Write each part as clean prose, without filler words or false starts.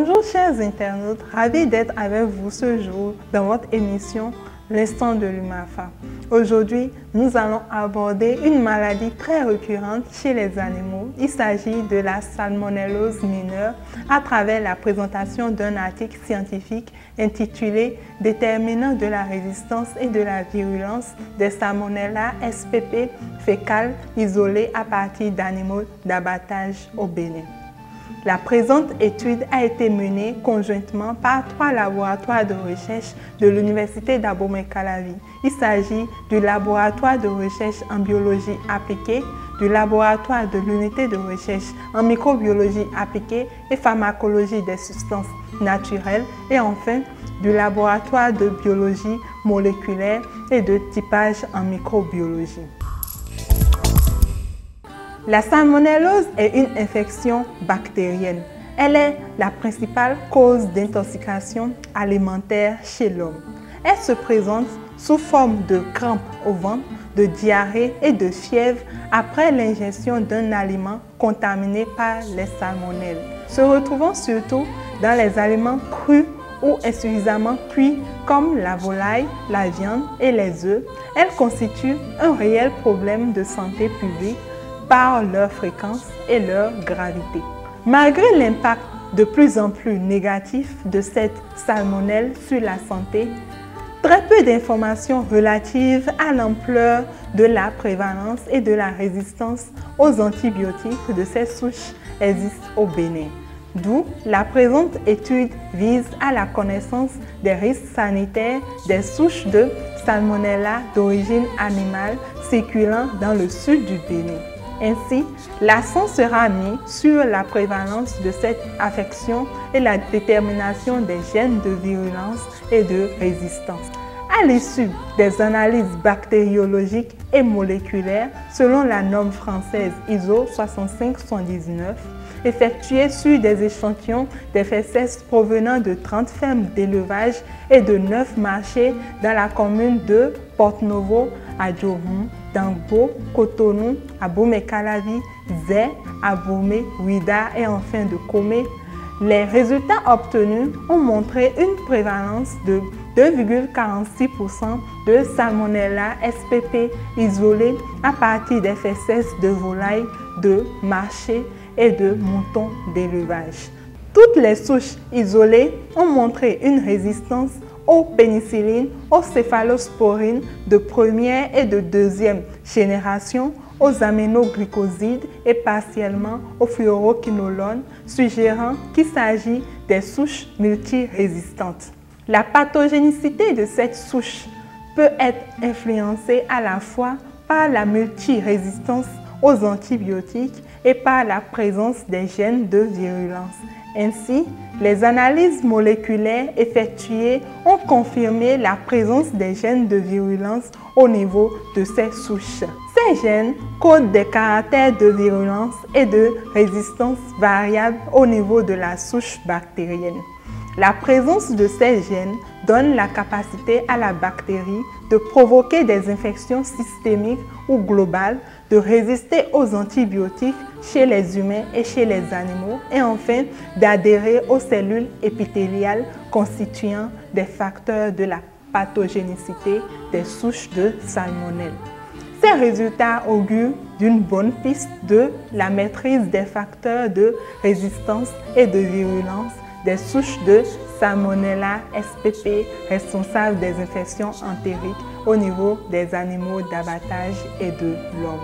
Bonjour chers internautes, ravi d'être avec vous ce jour dans votre émission L'instant de l'UMAFA. Aujourd'hui, nous allons aborder une maladie très récurrente chez les animaux. Il s'agit de la salmonellose mineure à travers la présentation d'un article scientifique intitulé « Déterminants de la résistance et de la virulence des Salmonella spp fécales isolées à partir d'animaux d'abattage au Bénin ». La présente étude a été menée conjointement par 3 laboratoires de recherche de l'Université d'Abomey-Calavi. Il s'agit du laboratoire de recherche en biologie appliquée, du laboratoire de l'unité de recherche en microbiologie appliquée et pharmacologie des substances naturelles et enfin du laboratoire de biologie moléculaire et de typage en microbiologie. La salmonellose est une infection bactérienne. Elle est la principale cause d'intoxication alimentaire chez l'homme. Elle se présente sous forme de crampes au ventre, de diarrhée et de fièvre après l'ingestion d'un aliment contaminé par les salmonelles, se retrouvant surtout dans les aliments crus ou insuffisamment cuits comme la volaille, la viande et les œufs. Elle constitue un réel problème de santé publique par leur fréquence et leur gravité. Malgré l'impact de plus en plus négatif de cette salmonelle sur la santé, très peu d'informations relatives à l'ampleur de la prévalence et de la résistance aux antibiotiques de ces souches existent au Bénin. D'où la présente étude vise à la connaissance des risques sanitaires des souches de salmonella d'origine animale circulant dans le sud du Bénin. Ainsi, l'accent sera mis sur la prévalence de cette affection et la détermination des gènes de virulence et de résistance. À l'issue des analyses bactériologiques et moléculaires selon la norme française ISO 65119, effectuées sur des échantillons des fesses provenant de 30 fermes d'élevage et de 9 marchés dans la commune de Porte-Novo, Adjoum, Dangbo, Cotonou, Abomey-Calavi, Zé, Abomey, Ouida et enfin de Komé, les résultats obtenus ont montré une prévalence de 2,46% de Salmonella spp isolée à partir des fesses de volaille, de marché et de moutons d'élevage. Toutes les souches isolées ont montré une résistance aux pénicillines, aux céphalosporines de première et de deuxième génération, aux aminoglycosides et partiellement aux fluoroquinolones, suggérant qu'il s'agit des souches multirésistantes. La pathogénicité de cette souche peut être influencée à la fois par la multirésistance aux antibiotiques et par la présence des gènes de virulence. Ainsi, les analyses moléculaires effectuées ont confirmé la présence des gènes de virulence au niveau de ces souches. Ces gènes codent des caractères de virulence et de résistance variables au niveau de la souche bactérienne. La présence de ces gènes donne la capacité à la bactérie de provoquer des infections systémiques ou globales, de résister aux antibiotiques chez les humains et chez les animaux et enfin d'adhérer aux cellules épithéliales constituant des facteurs de la pathogénicité des souches de salmonelle. Ces résultats augurent d'une bonne piste de la maîtrise des facteurs de résistance et de virulence des souches de Salmonella spp responsables des infections entériques au niveau des animaux d'abattage et de l'homme.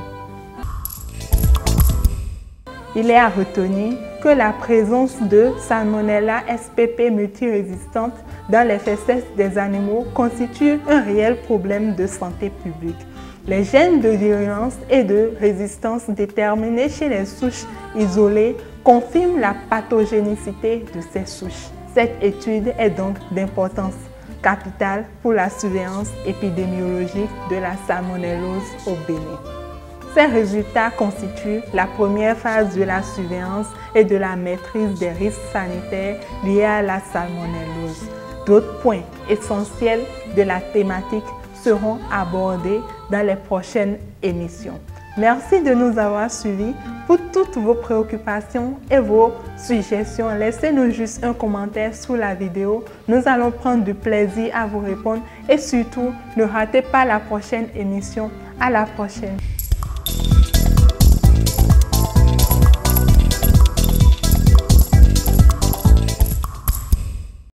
Il est à retenir que la présence de Salmonella spp multirésistante dans les fesses des animaux constitue un réel problème de santé publique. Les gènes de virulence et de résistance déterminés chez les souches isolées confirment la pathogénicité de ces souches. Cette étude est donc d'importance capitale pour la surveillance épidémiologique de la salmonellose au Bénin. Ces résultats constituent la première phase de la surveillance et de la maîtrise des risques sanitaires liés à la salmonellose. D'autres points essentiels de la thématique seront abordés dans les prochaines émissions. Merci de nous avoir suivis. Pour toutes vos préoccupations et vos suggestions, laissez-nous juste un commentaire sous la vidéo. Nous allons prendre du plaisir à vous répondre et surtout, ne ratez pas la prochaine émission. À la prochaine.